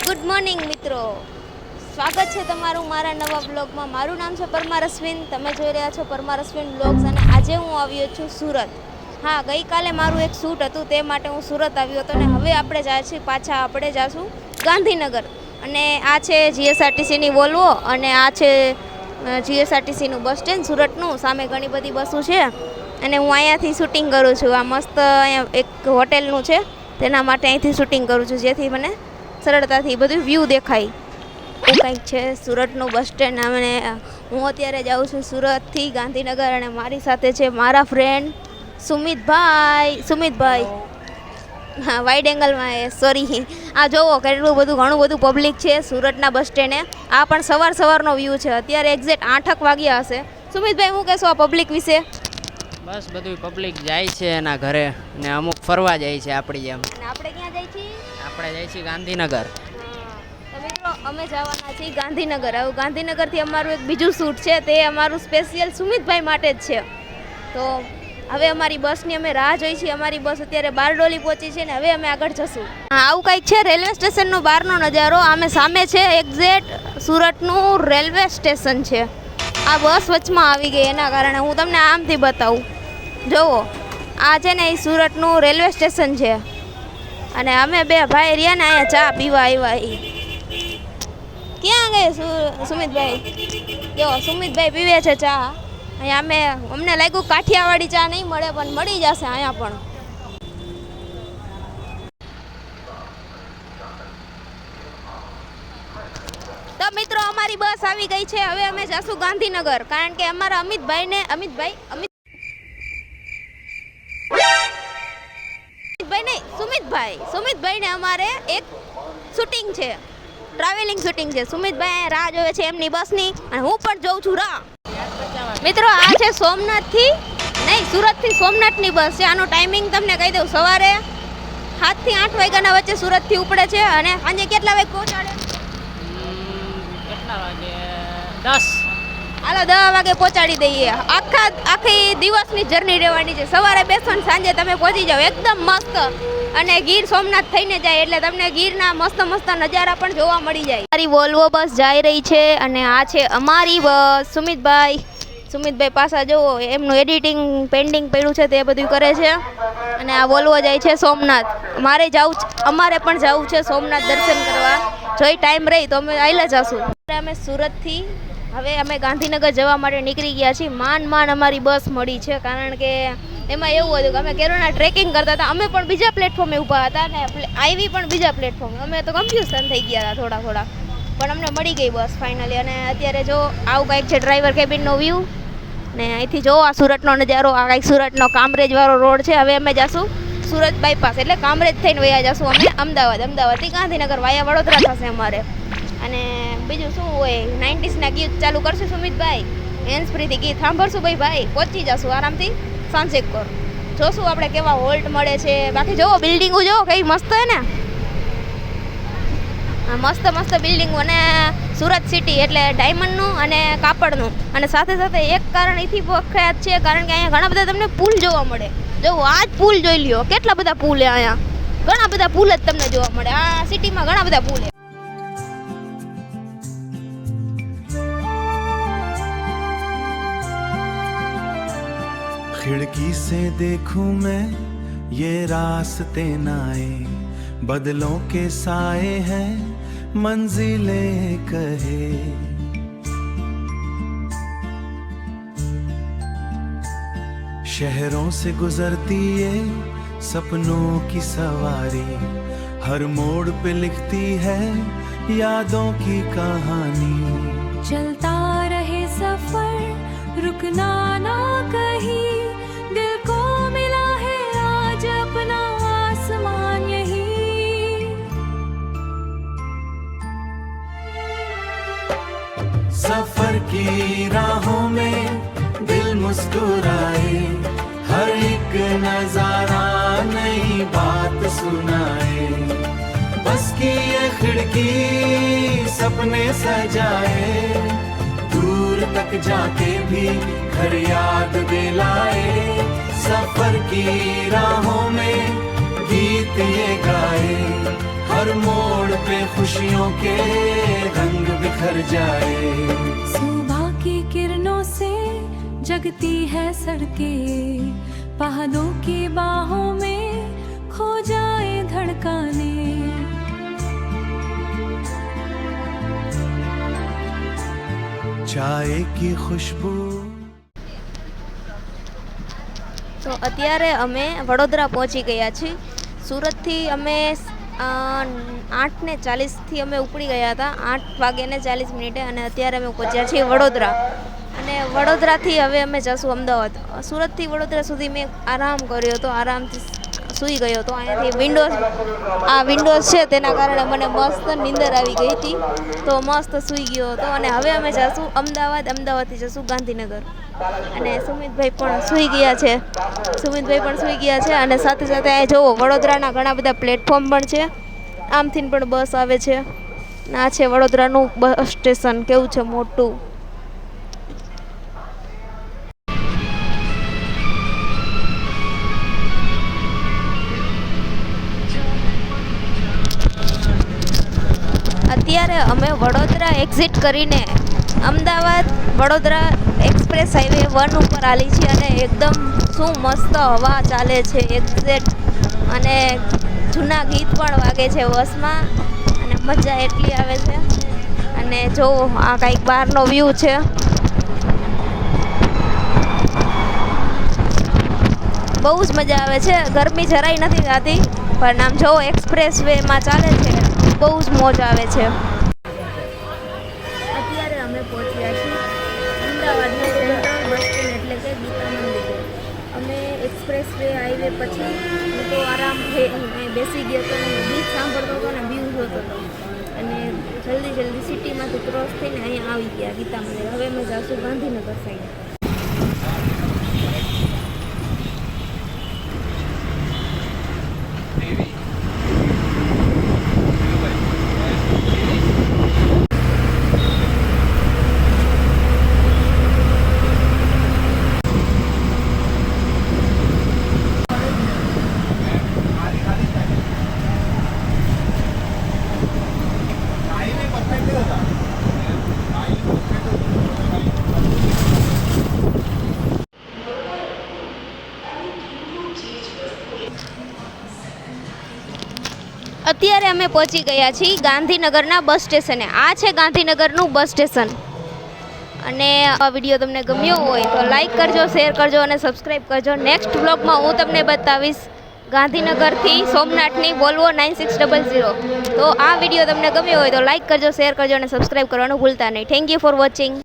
Good morning મિત્રો, સ્વાગત છે તમારું મારા નવા બ્લોગમાં. મારું નામ છે પરમાર અશ્વિન. તમે જોઈ રહ્યા છો પરમાર અશ્વિન બ્લોગ્સ. અને આજે હું આવ્યો છું સુરત. હા, ગઈકાલે મારું એક શૂટ હતું, તે માટે હું સુરત આવ્યો હતો. અને હવે આપણે જાય છીએ પાછા, આપણે જાશું ગાંધીનગર. અને આ છે જીએસઆરટીસીની વોલ્વો અને આ છે જીએસઆરટીસીનું બસ સ્ટેન્ડ સુરતનું. સામે ઘણી બધી બસો છે અને હું અહીંયાથી શૂટિંગ કરું છું. આ મસ્ત અહીંયા એક હોટેલનું છે, તેના માટે અહીંથી શૂટિંગ કરું છું, જેથી મને સરળતાથી બધું વ્યૂ દેખાય. એવું કંઈક છે સુરતનું બસ સ્ટેન્ડ. અને હું અત્યારે જાઉં છું સુરતથી ગાંધીનગર અને મારી સાથે છે મારા ફ્રેન્ડ સુમિતભાઈ. હા, વાઇડ એંગલમાં સોરી. આ જોવો કેટલું બધું ઘણું બધું પબ્લિક છે સુરતના બસ સ્ટેન્ડે. આ પણ સવારનો વ્યૂ છે. અત્યારે એક્ઝેક્ટ 8 વાગ્યા હશે. સુમિતભાઈ, શું કહેશો આ પબ્લિક વિશે? બસ બધું પબ્લિક જાય છે એના ઘરે ને અમુક ફરવા જાય છે આપણી જેમ. અને આપણે ક્યાં જાય છીએ? આપણે જાય છીએ ગાંધીનગર. તો મિત્રો, અમે જવાના છીએ ગાંધીનગર. આવું ગાંધીનગરથી અમારું એક બીજું શૂટ છે, તે અમારું સ્પેશિયલ સુમિતભાઈ માટે જ છે. તો હવે અમારી બસની અમે રાહ જોઈ છીએ. અમારી બસ અત્યારે બારડોલી પહોંચી છે ને હવે અમે આગળ જશું. આવું કંઈક છે રેલવે સ્ટેશનનો બહારનો નજારો. આમે સામે છે એક્ઝેક્ટ સુરતનું રેલવે સ્ટેશન છે. આ બસ વચમાં આવી ગઈ, એના કારણે હું તમને આમથી બતાવું. જુઓ, આ છે ને એ સુરતનું રેલવે સ્ટેશન છે. અને અમે બે ભાઈ રહ્યા ને અહીંયા ચા પીવા આવ્યા. ક્યાં ગਏ સુમિતભાઈ? જો સુમિતભાઈ પીવે છે ચા. અહીંયા અમને લાગ્યું કાઠિયાવાડી ચા નહીં મળે, પણ મળી જશે અહીંયા પણ. તો મિત્રો, અમારી બસ આવી ગઈ છે. હવે અમે જશું ગાંધીનગર, કારણ કે અમારા સુમિતભાઈ ને અમારે એક શૂટિંગ છે, ટ્રાવેલિંગ શૂટિંગ છે. સુમિતભાઈ રાહ જોવે છે એમની બસની અને હું પણ જોઉં છું રાહ. મિત્રો, આ છે સુરતથી સોમનાથની બસ છે. આનો ટાઈમિંગ તમને કહી દઉં. સવારે 7 થી 8 વાગ્યાના વચ્ચે સુરતથી ઉપડે છે અને સાંજે કેટલા વાગે પહોંચાડે? કેટલા વાગે? 10. હાલો 10 વાગે પહોંચાડી દઈએ. આખી દિવસની જર્ની રહેવાની છે. સવારે બેસો ને સાંજે તમે પહોંચી જાઓ એકદમ મસ્ત. અને ગીર સોમનાથ થઈને જાય એટલે તમને ગીરના મસ્ત નજારા પણ જોવા મળી જાય. મારી વોલ્વો બસ જઈ રહી છે અને આ છે અમારી બસ. સુમિતભાઈ પાછા જુઓ, એમનું એડિટિંગ પેન્ડિંગ પડ્યું છે તે બધું કરે છે. અને આ વોલ્વો જાય છે સોમનાથ. અમારે પણ જવું છે સોમનાથ દર્શન કરવા. જોઈ ટાઈમ રહી તો અમે આયલા જશું. અમે સુરતથી હવે અમે ગાંધીનગર જવા માટે નીકળી ગયા છીએ. માંડ અમારી બસ મળી છે, કારણ કે એમાં એવું હતું કે અમે કેરોના ટ્રેકિંગ કરતા હતા. અમે પણ બીજા પ્લેટફોર્મે ઊભા હતા અને આવી પણ બીજા પ્લેટફોર્મે. અમે તો કન્ફ્યુઝન થઈ ગયા હતા થોડા, પણ અમને મળી ગઈ બસ ફાઇનલી. અને અત્યારે જો આવું કંઈક છે ડ્રાઈવર કેબિનનો વ્યૂ. ને અહીંથી જો આ સુરતનો નજારો. આ કંઈક સુરતનો કામરેજવાળો રોડ છે. હવે અમે જાશું સુરત બાયપાસ, એટલે કામરેજ થઈને વયા જાશું અમે અમદાવાદથી ગાંધીનગર વાયા વડોદરા થશે અમારે. અને બીજું શું હોય, 90sના ગીત ચાલુ કરશું સુમિતભાઈ, હેન્ડ ફ્રીથી ગીત સાંભળશું ભાઈ. પહોંચી જશું આરામથી સાંજેકર. જોશું આપણે કેવા હોલ્ટ મળે છે. બાકી જોવો બિલ્ડિંગો જોવો કઈ મસ્ત હે ને, મસ્ત બિલ્ડિંગો. અને સુરત સિટી એટલે ડાયમંડનું અને કાપડનું. અને સાથે એક કારણ એથી પ્રખ્યાત છે, કારણ કે અહીંયા ઘણા બધા તમને પુલ જોવા મળે. જો આ જ પુલ જોઈ લ્યો, કેટલા બધા પુલ છે અહીંયા. ઘણા બધા પુલ જ તમને જોવા મળે આ સિટીમાં. ઘણા બધા પુલ છે. खिड़की से देखूं मैं ये रास्ते नाए, बदलों के साए हैं मंजिलें कहे. शहरों से गुजरती ये सपनों की सवारी, हर मोड़ पे लिखती है यादों की कहानी. चलता रहे सफर, रुकना ना कहीं, दिल को मिला है आज अपना आसमान यही. सफर की राहों में दिल मुस्कुराए, हर एक नजारा नई बात सुनाए. बस की ये खिड़की सपने सजाए, दूर तक जाके भी घर याद दिलाए. सफर की राहों में गीत ये गाए, हर मोड़ पे खुशियों के रंग बिखर जाए। सुबह की किरणों से जगती है सड़कें, पहाड़ों की बाहों में खो जाए धड़कने। चाय की खुशबू। તો અત્યારે અમે વડોદરા પહોંચી ગયા છીએ. સુરતથી અમે 8:40 અમે ઉપડી ગયા હતા, 8:40 અને અત્યારે અમે પહોંચ્યા છીએ વડોદરા. અને વડોદરાથી હવે અમે જઈશું અમદાવાદ. સુરતથી વડોદરા સુધી મેં આરામ કર્યો હતો, આરામથી સૂઈ ગયો હતો. અહીંયાથી વિન્ડોઝ છે તેના કારણે મને મસ્ત નીંદર આવી ગઈ હતી, તો મસ્ત સૂઈ ગયો હતો. અને હવે અમે જઈશું અમદાવાદ, અમદાવાદથી જઈશું ગાંધીનગર. અને સુમિતભાઈ પણ સૂઈ ગયા છે. અને સાથે સાથે અહીં જુઓ વડોદરાના ઘણા બધા પ્લેટફોર્મ પણ છે, આમથી પણ બસ આવે છે. આ છે વડોદરાનું બસ સ્ટેશન, કેવું છે મોટું. અત્યારે અમે વડોદરા એક્ઝિટ કરીને અમદાવાદ વડોદરા એક્સપ્રેસ હાઈવે 1 ઉપર આલી છીએ. અને એકદમ શું મસ્ત હવા ચાલે છે એક્ઝેક્ટ, અને જૂના ગીત પણ વાગે છે બસમાં, અને મજા એટલી આવે છે. અને જો આ કંઈક બહારનો વ્યૂ છે. બહુ જ મજા આવે છે, ગરમી જરાય નથી થતી. પણ આમ જો એક્સપ્રેસ વેમાં ચાલે છે, બહુ જ મોજ આવે છે. અત્યારે અમે પહોંચ્યા છીએ અમદાવાદના સેન્ટ્રલ બસ સ્ટેન્ડ, એટલે કે ગીતા મંદિરે. અમે એક્સપ્રેસ વે હાઈવે પછી હું તો આરામ બેસી ગયો હતો, ગીત સાંભળતો હતો ને વ્યૂ જોતો હતો. અને જલ્દી સિટીમાંથી ક્રોસ થઈને અહીંયા આવી ગયા ગીતા મંદિર. હવે અમે જઈશું ગાંધીનગર સાઈડ. અત્યારે અમે પહોંચી ગયા છીએ ગાંધીનગરના બસ સ્ટેશને. આ છે ગાંધીનગરનું બસ સ્ટેશન. અને આ વિડીયો તમને ગમ્યો હોય તો લાઈક કરજો, શેર કરજો અને સબસ્ક્રાઈબ કરજો. નેક્સ્ટ વ્લોગમાં હું તમને બતાવીશ ગાંધીનગરથી સોમનાથની વોલ્વો 9600. તો આ વિડીયો તમને ગમ્યો હોય તો લાઈક કરજો, શેર કરજો અને સબસ્ક્રાઈબ કરવાનું ભૂલતા નહીં. Thank you for watching.